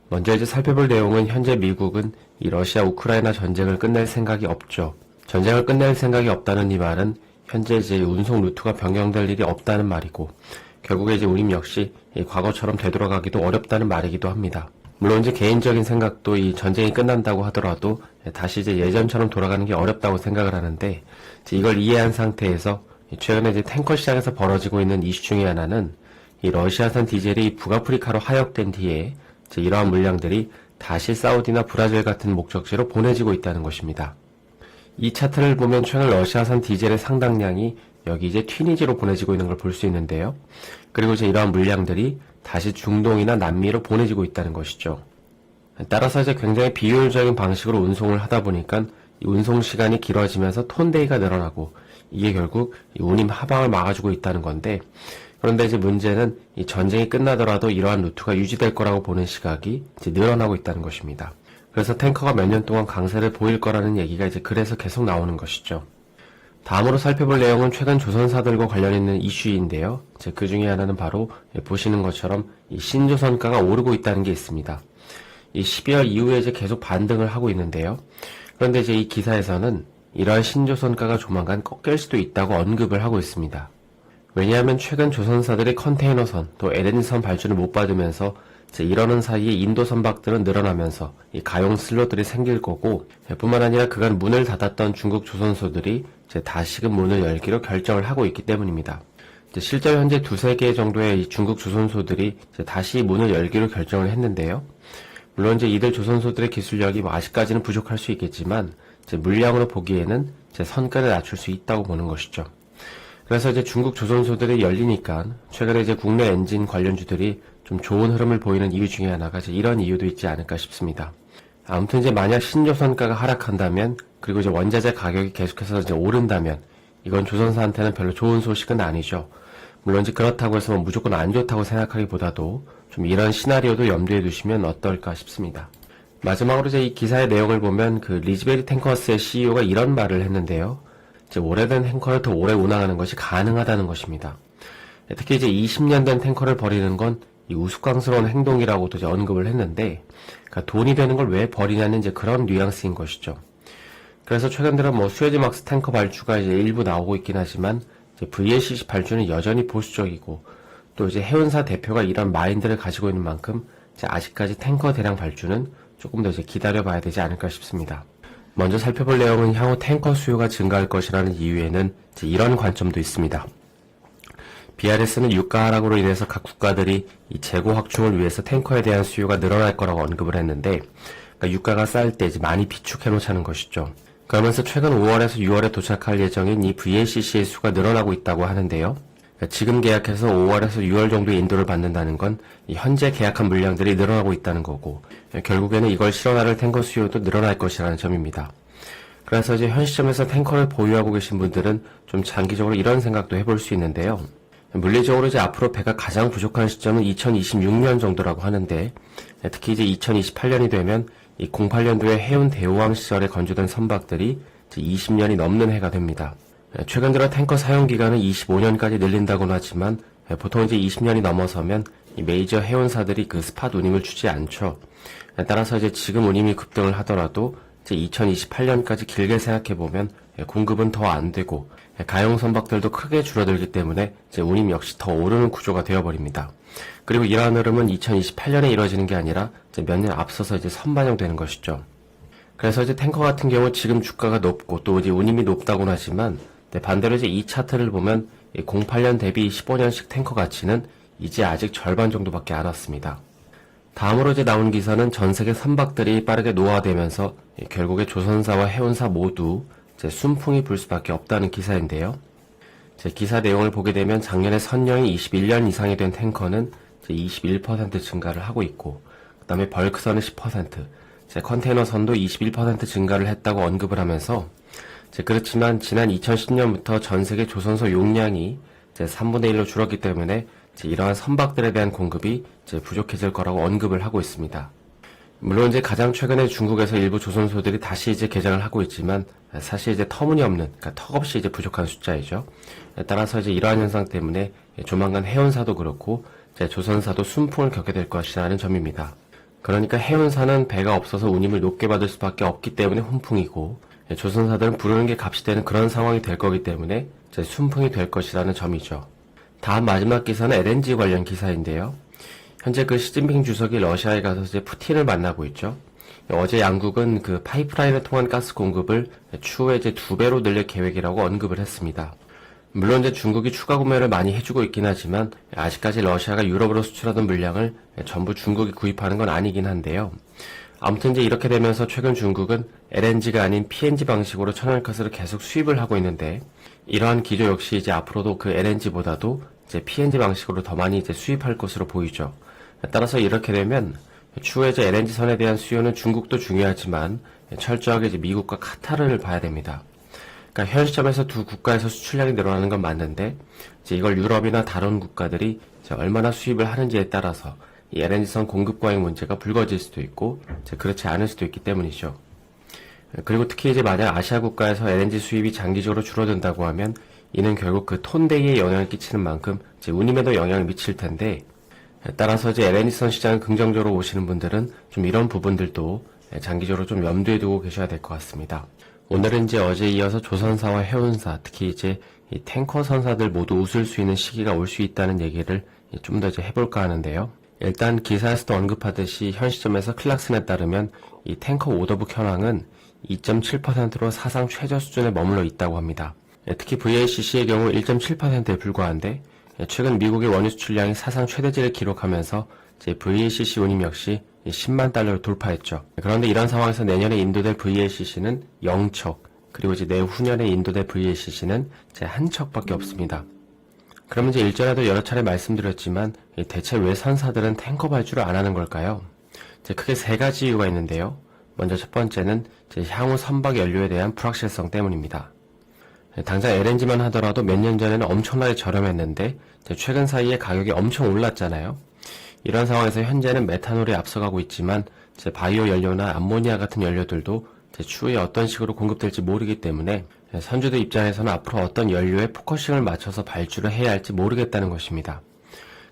먼저 이제 살펴볼 내용은 현재 미국은 이 러시아 우크라이나 전쟁을 끝낼 생각이 없죠. 전쟁을 끝낼 생각이 없다는 이 말은 현재 이제 운송 루트가 변경될 일이 없다는 말이고, 결국에 이제 우림 역시 이 과거처럼 되돌아가기도 어렵다는 말이기도 합니다. 물론 이제 개인적인 생각도 이 전쟁이 끝난다고 하더라도 다시 이제 예전처럼 돌아가는 게 어렵다고 생각을 하는데, 이걸 이해한 상태에서 최근에 이제 탱커 시장에서 벌어지고 있는 이슈 중에 하나는 이 러시아산 디젤이 북아프리카로 하역된 뒤에 이러한 물량들이 다시 사우디나 브라질 같은 목적지로 보내지고 있다는 것입니다. 이 차트를 보면 최근 러시아산 디젤의 상당량이 여기 이제 튀니지로 보내지고 있는 걸 볼 수 있는데요. 그리고 이제 이러한 물량들이 다시 중동이나 남미로 보내지고 있다는 것이죠. 따라서 이제 굉장히 비효율적인 방식으로 운송을 하다 보니까 이 운송 시간이 길어지면서 톤데이가 늘어나고, 이게 결국 이 운임 하방을 막아주고 있다는 건데, 그런데 이제 문제는 이 전쟁이 끝나더라도 이러한 루트가 유지될 거라고 보는 시각이 이제 늘어나고 있다는 것입니다. 그래서 탱커가 몇 년 동안 강세를 보일 거라는 얘기가 이제 그래서 계속 나오는 것이죠. 다음으로 살펴볼 내용은 최근 조선사들과 관련 있는 이슈인데요. 그 중에 하나는 바로 보시는 것처럼 이 신조선가가 오르고 있다는 게 있습니다. 이 12월 이후에 이제 계속 반등을 하고 있는데요. 그런데 이제 이 기사에서는 이러한 신조선가가 조만간 꺾일 수도 있다고 언급을 하고 있습니다. 왜냐하면 최근 조선사들이 컨테이너선 또 LNG선 발주를 못 받으면서 이러는 사이에 인도 선박들은 늘어나면서 이 가용 슬롯들이 생길 거고, 뿐만 아니라 그간 문을 닫았던 중국 조선소들이 다시금 문을 열기로 결정을 하고 있기 때문입니다. 실제로 현재 두세 개 정도의 이 중국 조선소들이 다시 문을 열기로 결정을 했는데요. 물론 이들 조선소들의 기술력이 아직까지는 부족할 수 있겠지만 물량으로 보기에는 선가를 낮출 수 있다고 보는 것이죠. 그래서 중국 조선소들이 열리니까 최근에 국내 엔진 관련주들이 좀 좋은 흐름을 보이는 이유 중에 하나가 이런 이유도 있지 않을까 싶습니다. 아무튼 만약 신조선가가 하락한다면, 그리고 원자재 가격이 계속해서 오른다면, 이건 조선사한테는 별로 좋은 소식은 아니죠. 물론 그렇다고 해서 무조건 안 좋다고 생각하기보다도 좀 이런 시나리오도 염두에 두시면 어떨까 싶습니다. 마지막으로 이 기사의 내용을 보면 리즈베리 탱커스의 CEO가 이런 말을 했는데요. 오래된 탱커를 더 오래 운항하는 것이 가능하다는 것입니다. 특히 20년 된 탱커를 버리는 건 이 우스꽝스러운 행동이라고도 언급을 했는데, 그러니까 돈이 되는 걸 왜 버리냐는 그런 뉘앙스인 것이죠. 그래서 최근 들어 수에즈막스 탱커 발주가 일부 나오고 있긴 하지만 VLCC 발주는 여전히 보수적이고, 또 해운사 대표가 이런 마인드를 가지고 있는 만큼 아직까지 탱커 대량 발주는 조금 더 기다려봐야 되지 않을까 싶습니다. 먼저 살펴볼 내용은 향후 탱커 수요가 증가할 것이라는 이유에는 이런 관점도 있습니다. BRS는 유가 하락으로 인해서 각 국가들이 이 재고 확충을 위해서 탱커에 대한 수요가 늘어날 거라고 언급을 했는데, 그러니까 유가가 쌀 때 많이 비축해 놓자는 것이죠. 그러면서 최근 5월에서 6월에 도착할 예정인 이 VLCC의 수가 늘어나고 있다고 하는데요. 그러니까 지금 계약해서 5월에서 6월 정도의 인도를 받는다는 건 이 현재 계약한 물량들이 늘어나고 있다는 거고, 결국에는 이걸 실어나를 탱커 수요도 늘어날 것이라는 점입니다. 그래서 현 시점에서 탱커를 보유하고 계신 분들은 좀 장기적으로 이런 생각도 해볼 수 있는데요. 물리적으로 앞으로 배가 가장 부족한 시점은 2026년 정도라고 하는데, 특히 2028년이 되면 이 08년도에 해운 대호왕 시절에 건조된 선박들이 20년이 넘는 해가 됩니다. 최근 들어 탱커 사용 기간은 25년까지 늘린다고는 하지만, 보통 20년이 넘어서면 이 메이저 해운사들이 스팟 운임을 주지 않죠. 따라서 지금 운임이 급등을 하더라도 2028년까지 길게 생각해보면 공급은 더 안 되고, 가용 선박들도 크게 줄어들기 때문에 운임 역시 더 오르는 구조가 되어버립니다. 그리고 이러한 흐름은 2028년에 이루어지는 게 아니라 몇 년 앞서서 선반영되는 것이죠. 그래서 탱커 같은 경우 지금 주가가 높고 또 운임이 높다고는 하지만, 반대로 이 차트를 보면 08년 대비 15년씩 탱커 가치는 이제 아직 절반 정도밖에 안 왔습니다. 다음으로 나온 기사는 전 세계 선박들이 빠르게 노화되면서 결국에 조선사와 해운사 모두 순풍이 불 수밖에 없다는 기사인데요. 기사 내용을 보게 되면 작년에 선령이 21년 이상이 된 탱커는 21% 증가를 하고 있고, 그 다음에 벌크선은 10%, 컨테이너선도 21% 증가를 했다고 언급을 하면서, 그렇지만 지난 2010년부터 전 세계 조선소 용량이 3분의 1로 줄었기 때문에 이러한 선박들에 대한 공급이 부족해질 거라고 언급을 하고 있습니다. 물론 가장 최근에 중국에서 일부 조선소들이 다시 개장을 하고 있지만, 사실 터무니없는, 그러니까 턱없이 부족한 숫자이죠. 따라서 이러한 현상 때문에 조만간 해운사도 그렇고 조선사도 순풍을 겪게 될 것이라는 점입니다. 그러니까 해운사는 배가 없어서 운임을 높게 받을 수밖에 없기 때문에 훈풍이고, 조선사들은 부르는 게 값이 되는 그런 상황이 될 거기 때문에 이제 순풍이 될 것이라는 점이죠. 다음 마지막 기사는 LNG 관련 기사인데요. 현재 그 시진핑 주석이 러시아에 가서 이제 푸틴을 만나고 있죠. 어제 양국은 그 파이프라인을 통한 가스 공급을 추후에 이제 2배로 늘릴 계획이라고 언급을 했습니다. 물론 이제 중국이 추가 구매를 많이 해주고 있긴 하지만 아직까지 러시아가 유럽으로 수출하던 물량을 전부 중국이 구입하는 건 아니긴 한데요. 아무튼 이제 이렇게 되면서 최근 중국은 LNG가 아닌 PNG 방식으로 천연가스를 계속 수입을 하고 있는데, 이러한 기조 역시 이제 앞으로도 그 LNG보다도 이제 PNG 방식으로 더 많이 이제 수입할 것으로 보이죠. 따라서 이렇게 되면 추후에 이제 LNG 선에 대한 수요는 중국도 중요하지만 철저하게 이제 미국과 카타르를 봐야 됩니다. 그러니까 현 시점에서 두 국가에서 수출량이 늘어나는 건 맞는데, 이제 이걸 유럽이나 다른 국가들이 이제 얼마나 수입을 하는지에 따라서 이 LNG선 공급 과잉 문제가 불거질 수도 있고, 이제 그렇지 않을 수도 있기 때문이죠. 그리고 특히 이제 만약 아시아 국가에서 LNG 수입이 장기적으로 줄어든다고 하면 이는 결국 그 톤데이에 영향을 끼치는 만큼 이제 운임에도 영향을 미칠 텐데, 따라서 이제 LNG선 시장을 긍정적으로 보시는 분들은 좀 이런 부분들도 장기적으로 좀 염두에 두고 계셔야 될 것 같습니다. 오늘은 이제 어제 이어서 조선사와 해운사, 특히 이제 이 탱커 선사들 모두 웃을 수 있는 시기가 올 수 있다는 얘기를 좀 더 이제 해볼까 하는데요. 일단 기사에서도 언급하듯이 현 시점에서 클락슨에 따르면 이 탱커 오더북 현황은 2.7%로 사상 최저 수준에 머물러 있다고 합니다. 특히 VLCC의 경우 1.7%에 불과한데, 최근 미국의 원유 수출량이 사상 최대치를 기록하면서 VLCC 운임 역시 10만 달러를 돌파했죠. 그런데 이런 상황에서 내년에 인도될 VLCC는 0척, 그리고 이제 내후년에 인도될 VLCC는 한 척밖에 없습니다. 그러면 이제 일전에도 여러 차례 말씀드렸지만 대체 왜 선사들은 탱커 발주를 안 하는 걸까요? 크게 세 가지 이유가 있는데요. 먼저 첫 번째는 향후 선박 연료에 대한 불확실성 때문입니다. 당장 LNG만 하더라도 몇 년 전에는 엄청나게 저렴했는데 최근 사이에 가격이 엄청 올랐잖아요. 이런 상황에서 현재는 메탄올이 앞서가고 있지만 바이오 연료나 암모니아 같은 연료들도 추후에 어떤 식으로 공급될지 모르기 때문에 선주들 입장에서는 앞으로 어떤 연료에 포커싱을 맞춰서 발주를 해야 할지 모르겠다는 것입니다.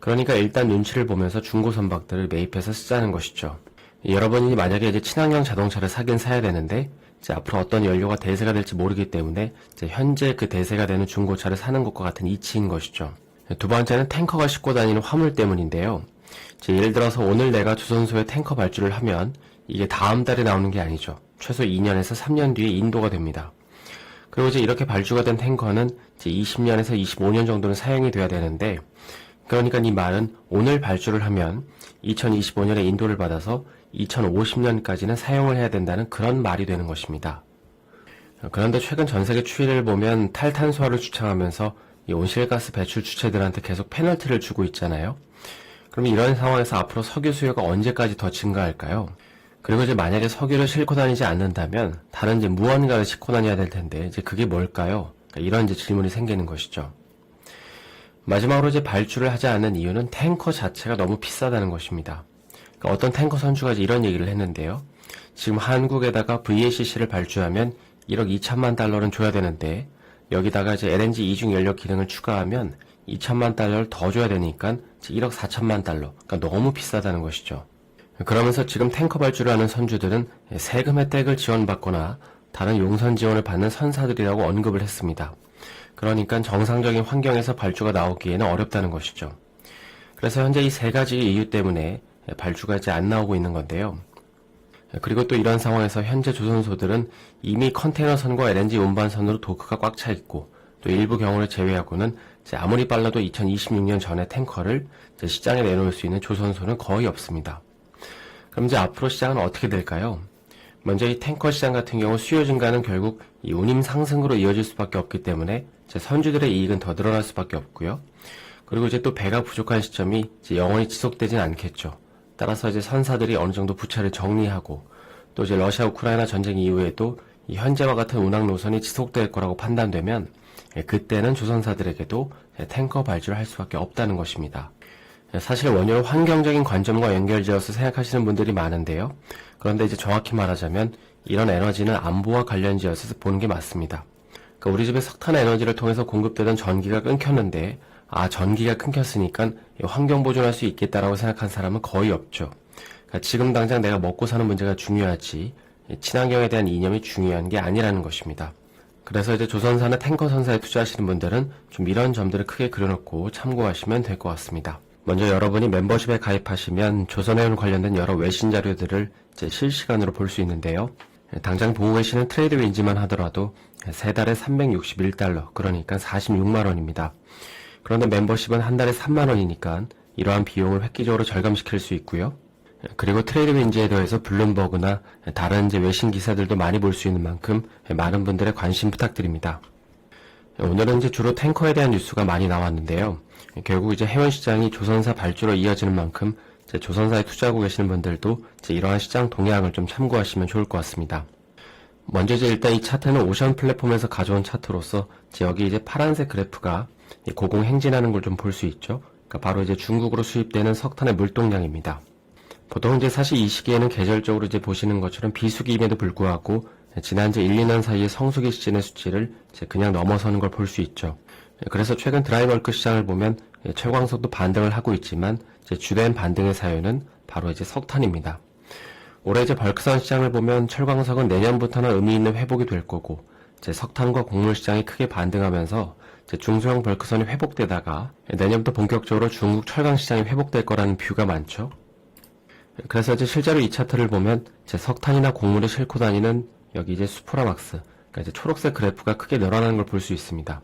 그러니까 일단 눈치를 보면서 중고 선박들을 매입해서 쓰자는 것이죠. 여러분이 만약에 이제 친환경 자동차를 사긴 사야 되는데 앞으로 어떤 연료가 대세가 될지 모르기 때문에 현재 그 대세가 되는 중고차를 사는 것과 같은 이치인 것이죠. 두 번째는 탱커가 싣고 다니는 화물 때문인데요. 예를 들어서 오늘 내가 조선소에 탱커 발주를 하면 이게 다음 달에 나오는 게 아니죠. 최소 2년에서 3년 뒤에 인도가 됩니다. 그리고 이렇게 발주가 된 탱커는 20년에서 25년 정도는 사용이 돼야 되는데, 그러니까 이 말은 오늘 발주를 하면 2025년에 인도를 받아서 2050년까지는 사용을 해야 된다는 그런 말이 되는 것입니다. 그런데 최근 전세계 추이를 보면 탈탄소화를 주창하면서 이 온실가스 배출 주체들한테 계속 페널티를 주고 있잖아요. 그럼 이런 상황에서 앞으로 석유 수요가 언제까지 더 증가할까요? 그리고 만약에 석유를 싣고 다니지 않는다면 다른 무언가를 싣고 다녀야 될 텐데 그게 뭘까요? 이런 질문이 생기는 것이죠. 마지막으로 발주를 하지 않는 이유는 탱커 자체가 너무 비싸다는 것입니다. 어떤 탱커 선주가 이런 얘기를 했는데요. 지금 한국에다가 VLCC를 발주하면 1억 2천만 달러는 줘야 되는데 여기다가 LNG 이중 연료 기능을 추가하면 2천만 달러를 더 줘야 되니까 1억 4천만 달러. 그러니까 너무 비싸다는 것이죠. 그러면서 지금 탱커 발주를 하는 선주들은 세금 혜택을 지원받거나 다른 용선 지원을 받는 선사들이라고 언급을 했습니다. 그러니까 정상적인 환경에서 발주가 나오기에는 어렵다는 것이죠. 그래서 현재 이 세 가지 이유 때문에 발주가 안 나오고 있는 건데요. 그리고 또 이런 상황에서 현재 조선소들은 이미 컨테이너선과 LNG 운반선으로 도크가 꽉 차 있고, 또 일부 경우를 제외하고는 아무리 빨라도 2026년 전에 탱커를 시장에 내놓을 수 있는 조선소는 거의 없습니다. 그럼 앞으로 시장은 어떻게 될까요? 먼저 이 탱커 시장 같은 경우 수요 증가는 결국 이 운임 상승으로 이어질 수밖에 없기 때문에 선주들의 이익은 더 늘어날 수밖에 없고요. 그리고 또 배가 부족한 시점이 영원히 지속되진 않겠죠. 따라서 선사들이 어느 정도 부채를 정리하고, 또 러시아 우크라이나 전쟁 이후에도 이 현재와 같은 운항 노선이 지속될 거라고 판단되면 그때는 조선사들에게도 탱커 발주를 할 수밖에 없다는 것입니다. 사실 원유를 환경적인 관점과 연결지어서 생각하시는 분들이 많은데요. 그런데 정확히 말하자면 이런 에너지는 안보와 관련지어서 보는 게 맞습니다. 그러니까 우리 집에 석탄 에너지를 통해서 공급되던 전기가 끊겼는데, 전기가 끊겼으니까 환경 보존할 수 있겠다라고 생각한 사람은 거의 없죠. 그러니까 지금 당장 내가 먹고 사는 문제가 중요하지 친환경에 대한 이념이 중요한 게 아니라는 것입니다. 그래서 이제 조선사나 탱커 선사에 투자하시는 분들은 좀 이런 점들을 크게 그려놓고 참고하시면 될 것 같습니다. 먼저 여러분이 멤버십에 가입하시면 조선해운 관련된 여러 외신 자료들을 이제 실시간으로 볼 수 있는데요. 당장 보고 계시는 트레이드윈지만 하더라도 3달에 361달러, 그러니까 46만원입니다. 그런데 멤버십은 한 달에 3만원이니까 이러한 비용을 획기적으로 절감시킬 수 있고요. 그리고 트레이드윈지에 더해서 블룸버그나 다른 이제 외신 기사들도 많이 볼 수 있는 만큼 많은 분들의 관심 부탁드립니다. 오늘은 이제 주로 탱커에 대한 뉴스가 많이 나왔는데요. 결국 이제 해외 시장이 조선사 발주로 이어지는 만큼 이제 조선사에 투자하고 계시는 분들도 이제 이러한 시장 동향을 좀 참고하시면 좋을 것 같습니다. 먼저 이제 일단 이 차트는 오션 플랫폼에서 가져온 차트로서 이제 여기 이제 파란색 그래프가 고공 행진하는 걸 좀 볼 수 있죠. 그러니까 바로 이제 중국으로 수입되는 석탄의 물동량입니다. 보통 이제 사실 이 시기에는 계절적으로 이제 보시는 것처럼 비수기임에도 불구하고 지난 이제 1, 2년 사이에 성수기 시즌의 수치를 이제 그냥 넘어서는 걸 볼 수 있죠. 그래서 최근 드라이버크 시장을 보면 철광석도 반등을 하고 있지만 이제 주된 반등의 사유는 바로 이제 석탄입니다. 올해 이제 벌크선 시장을 보면 철광석은 내년부터는 의미 있는 회복이 될 거고 이제 석탄과 곡물 시장이 크게 반등하면서 이제 중소형 벌크선이 회복되다가 내년부터 본격적으로 중국 철강 시장이 회복될 거라는 뷰가 많죠. 그래서 이제 실제로 이 차트를 보면 이제 석탄이나 곡물을 싣고 다니는 여기 이제 수프라막스, 그러니까 이제 초록색 그래프가 크게 늘어나는 걸 볼 수 있습니다.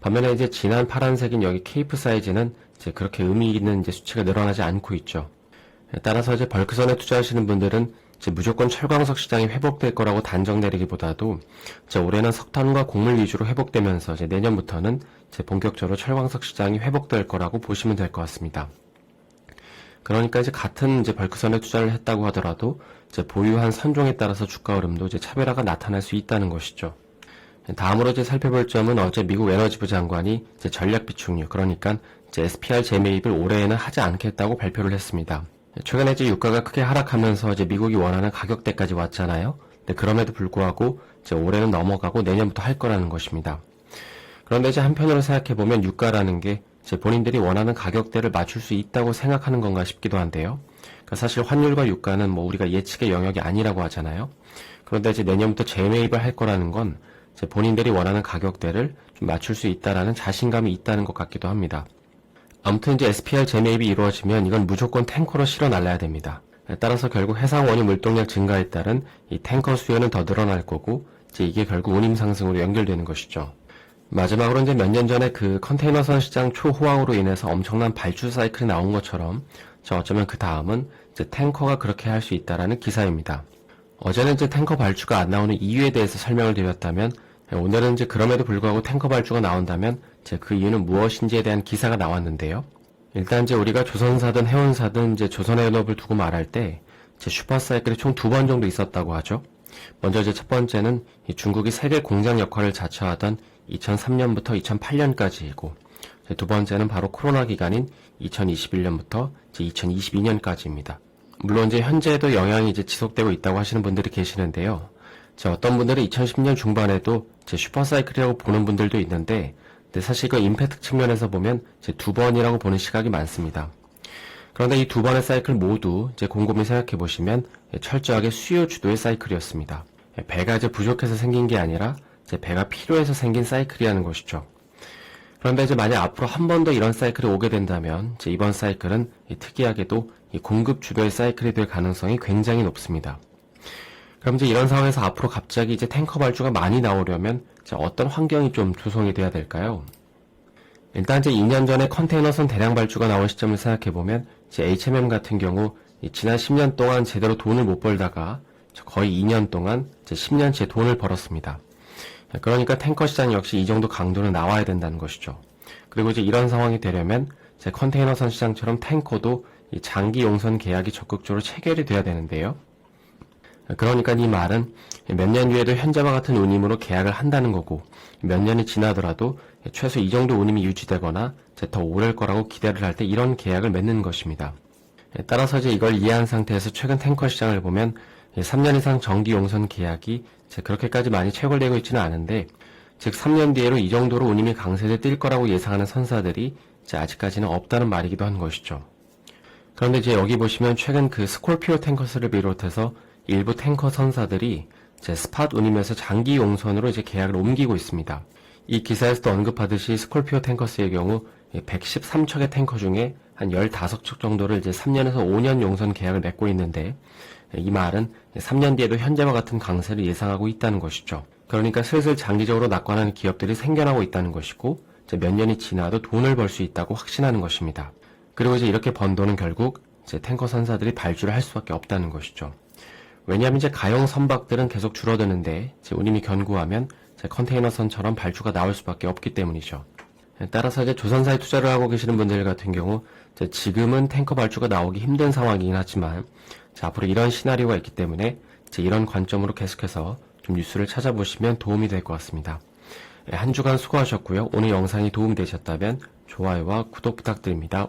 반면에 이제 진한 파란색인 여기 케이프 사이즈는 이제 그렇게 의미 있는 이제 수치가 늘어나지 않고 있죠. 따라서 이제 벌크선에 투자하시는 분들은 이제 무조건 철광석 시장이 회복될 거라고 단정 내리기보다도 이제 올해는 석탄과 곡물 위주로 회복되면서 이제 내년부터는 이제 본격적으로 철광석 시장이 회복될 거라고 보시면 될 것 같습니다. 그러니까 이제 같은 이제 벌크선에 투자를 했다고 하더라도 이제 보유한 선종에 따라서 주가 흐름도 이제 차별화가 나타날 수 있다는 것이죠. 다음으로 이제 살펴볼 점은 어제 미국 에너지부 장관이 이제 전략 비축유, 그러니까 이제 SPR 재매입을 올해에는 하지 않겠다고 발표를 했습니다. 최근에 이제 유가가 크게 하락하면서 이제 미국이 원하는 가격대까지 왔잖아요. 근데 그럼에도 불구하고 이제 올해는 넘어가고 내년부터 할 거라는 것입니다. 그런데 이제 한편으로 생각해보면 유가라는 게 이제 본인들이 원하는 가격대를 맞출 수 있다고 생각하는 건가 싶기도 한데요. 그러니까 사실 환율과 유가는 뭐 우리가 예측의 영역이 아니라고 하잖아요. 그런데 이제 내년부터 재매입을 할 거라는 건 이제 본인들이 원하는 가격대를 좀 맞출 수 있다라는 자신감이 있다는 것 같기도 합니다. 아무튼 이제 SPR 재매입이 이루어지면 이건 무조건 탱커로 실어 날라야 됩니다. 따라서 결국 해상 원유 물동량 증가에 따른 이 탱커 수요는 더 늘어날 거고 이제 이게 결국 운임 상승으로 연결되는 것이죠. 마지막으로 이제 몇 년 전에 그 컨테이너선 시장 초호황으로 인해서 엄청난 발주 사이클이 나온 것처럼 어쩌면 그 다음은 이제 탱커가 그렇게 할 수 있다라는 기사입니다. 어제는 이제 탱커 발주가 안 나오는 이유에 대해서 설명을 드렸다면 오늘은 이제 그럼에도 불구하고 탱커 발주가 나온다면 이제 그 이유는 무엇인지에 대한 기사가 나왔는데요. 일단 이제 우리가 조선사든 해운사든 이제 조선해운업을 두고 말할 때 이제 슈퍼사이클이 총 2번 정도 있었다고 하죠. 먼저 이제 첫 번째는 이 중국이 세계 공장 역할을 자처하던 2003년부터 2008년까지이고 두 번째는 바로 코로나 기간인 2021년부터 이제 2022년까지입니다. 물론 이제 현재도 영향이 이제 지속되고 있다고 하시는 분들이 계시는데요. 어떤 분들은 2010년 중반에도 이제 슈퍼사이클이라고 보는 분들도 있는데, 근데 사실 그 임팩트 측면에서 보면 이제 2번이라고 보는 시각이 많습니다. 그런데 이 2번의 사이클 모두 이제 곰곰이 생각해 보시면 철저하게 수요 주도의 사이클이었습니다. 배가 이제 부족해서 생긴 게 아니라 이제 배가 필요해서 생긴 사이클이라는 것이죠. 그런데 이제 만약 앞으로 한 번 더 이런 사이클이 오게 된다면 이제 이번 사이클은 특이하게도 이 공급 주도의 사이클이 될 가능성이 굉장히 높습니다. 그럼 이제 이런 상황에서 앞으로 갑자기 이제 탱커 발주가 많이 나오려면 이제 어떤 환경이 좀 조성이 돼야 될까요? 일단 이제 2년 전에 컨테이너선 대량 발주가 나온 시점을 생각해 보면 이제 HMM 같은 경우 지난 10년 동안 제대로 돈을 못 벌다가 거의 2년 동안 이제 10년째 돈을 벌었습니다. 그러니까 탱커 시장 역시 이 정도 강도는 나와야 된다는 것이죠. 그리고 이제 이런 상황이 되려면 이제 컨테이너선 시장처럼 탱커도 이 장기 용선 계약이 적극적으로 체결이 돼야 되는데요. 그러니까 이 말은 몇 년 뒤에도 현재와 같은 운임으로 계약을 한다는 거고 몇 년이 지나더라도 최소 이 정도 운임이 유지되거나 이제 더 오를 거라고 기대를 할 때 이런 계약을 맺는 것입니다. 따라서 이제 이걸 이해한 상태에서 최근 탱커 시장을 보면 3년 이상 정기 용선 계약이 그렇게까지 많이 체결되고 있지는 않은데, 즉 3년 뒤에로 이 정도로 운임이 강세를 띌 거라고 예상하는 선사들이 아직까지는 없다는 말이기도 한 것이죠. 그런데 이제 여기 보시면 최근 그 스콜피오 탱커스를 비롯해서 일부 탱커 선사들이 이제 스팟 운임에서 장기 용선으로 이제 계약을 옮기고 있습니다. 이 기사에서도 언급하듯이 스콜피오 탱커스의 경우 113척의 탱커 중에 한 15척 정도를 이제 3년에서 5년 용선 계약을 맺고 있는데, 이 말은 3년 뒤에도 현재와 같은 강세를 예상하고 있다는 것이죠. 그러니까 슬슬 장기적으로 낙관하는 기업들이 생겨나고 있다는 것이고, 이제 몇 년이 지나도 돈을 벌 수 있다고 확신하는 것입니다. 그리고 이제 이렇게 번 돈은 결국 이제 탱커 선사들이 발주를 할 수밖에 없다는 것이죠. 왜냐하면 이제 가용 선박들은 계속 줄어드는데 이제 운임이 견고하면 이제 컨테이너선처럼 발주가 나올 수밖에 없기 때문이죠. 따라서 이제 조선사에 투자를 하고 계시는 분들 같은 경우 이제 지금은 탱커 발주가 나오기 힘든 상황이긴 하지만 앞으로 이런 시나리오가 있기 때문에 이제 이런 관점으로 계속해서 좀 뉴스를 찾아보시면 도움이 될 것 같습니다. 한 주간 수고하셨고요. 오늘 영상이 도움되셨다면 좋아요와 구독 부탁드립니다.